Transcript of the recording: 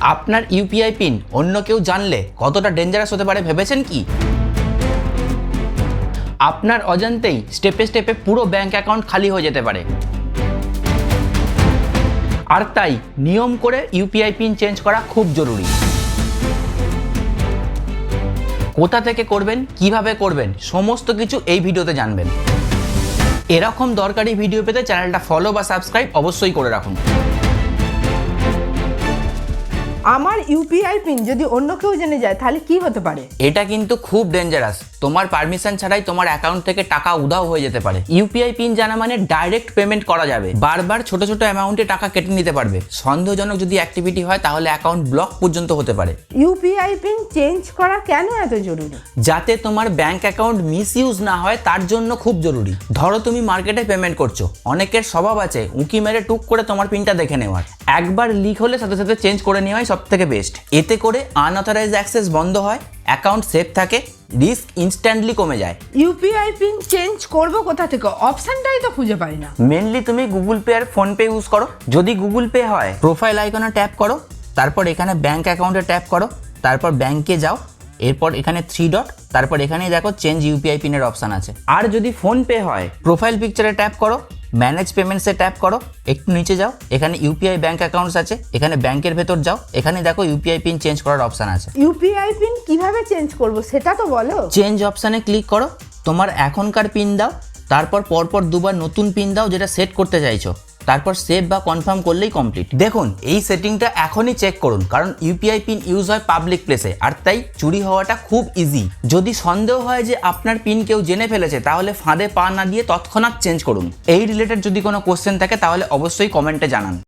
আপনার UPI pin অন্য কেউ জানলে কতটা ডেঞ্জারাস হতে পারে ভেবেছেন কি? আপনার অজান্তেই স্টেপে স্টেপে পুরো ব্যাংক অ্যাকাউন্ট খালি হয়ে যেতে পারে। আর তাই নিয়ম করে ইউপিআই পিন চেঞ্জ করা খুব জরুরি। কোথা থেকে করবেন, কিভাবে করবেন, সমস্ত কিছু এই ভিডিওতে জানবেন। এরকম দরকারি ভিডিও পেতে চ্যানেলটা ফলো বা সাবস্ক্রাইব অবশ্যই করে রাখুন। আমার ইউপিআই পিন যদি অন্য কেউ জেনে যায় তাহলে কি হতে পারে? এটা কিন্তু খুব ডেঞ্জারাস। তোমার পারমিশন ছাড়াই তোমার অ্যাকাউন্ট থেকে টাকা উধাও হয়ে যেতে পারে। ইউপিআই পিন জানা মানে ডাইরেক্ট পেমেন্ট করা যাবে, বারবার ছোট ছোট অ্যামাউন্টে টাকা কেটে নিতে পারবে। সন্দেহজনক যদি অ্যাক্টিভিটি হয় তাহলে অ্যাকাউন্ট ব্লক পর্যন্ত হতে পারে। ইউপিআই পিন চেঞ্জ করা কেন এত জরুরি? যাতে তোমার ব্যাংক অ্যাকাউন্ট মিসইউজ না হয় তার জন্য খুব জরুরি। ধরো তুমি মার্কেটে পেমেন্ট করছো, অনেকের স্বভাব আছে উঁকি মেরে টুক করে তোমার পিনটা দেখে নেওয়ার। একবার লিক হলে সাথে সাথে চেঞ্জ করে নেওয়াই সব থেকে বেস্ট। এতে করে আনঅথরাইজড অ্যাক্সেস বন্ধ হয়, অ্যাকাউন্ট সেফ থাকে, রিস্ক ইনস্ট্যান্টলি কমে যায়। ইউপিআই পিন চেঞ্জ করব কোথা থেকে? অপশনটাই তো খুঁজে পাই না। মেনলি তুমি গুগল পে আর ফোন পে ইউজ করো। যদি গুগল পে হয় প্রোফাইল আইকনে ট্যাপ করো, তারপর এখানে ব্যাংক অ্যাকাউন্টে ট্যাপ করো, তারপর ব্যাংকে যাও, এরপর এখানে 3 ডট, তারপর এখানেই দেখো চেঞ্জ ইউপিআই পিনের অপশন আছে। আর যদি ফোন পে হয় প্রোফাইল পিকচারে ট্যাপ করো, ম্যানেজ পেমেন্টসে ট্যাপ করো, একটু নিচে যাও, এখানে ইউপিআই ব্যাংক অ্যাকাউন্টস আছে, এখানে ব্যাংকের ভেতর যাও, এখানে দেখো ইউপিআই পিন চেঞ্জ করার অপশন আছে। ইউপিআই পিন কিভাবে চেঞ্জ করব সেটা তো বলো। চেঞ্জ অপশানে ক্লিক করো, তোমার এখনকার পিন দাও, তারপর পরপর দুবার নতুন পিন দাও যেটা সেট করতে চাইছো, তারপর সেভ বা কনফার্ম করলেই কমপ্লিট। দেখুন এই সেটিংটা এখনই চেক করুন, কারণ ইউপিআই পিন ইউজ হয় পাবলিক প্লেসে, আর তাই চুরি হওয়াটা খুব ইজি। যদি সন্দেহ হয় যে আপনার পিন কেউ জেনে ফেলেছে তাহলে ফাঁদে পা না দিয়ে তৎক্ষণাৎ চেঞ্জ করুন। এই রিলেটেড যদি কোনো কোশ্চেন থাকে তাহলে অবশ্যই কমেন্টে জানান।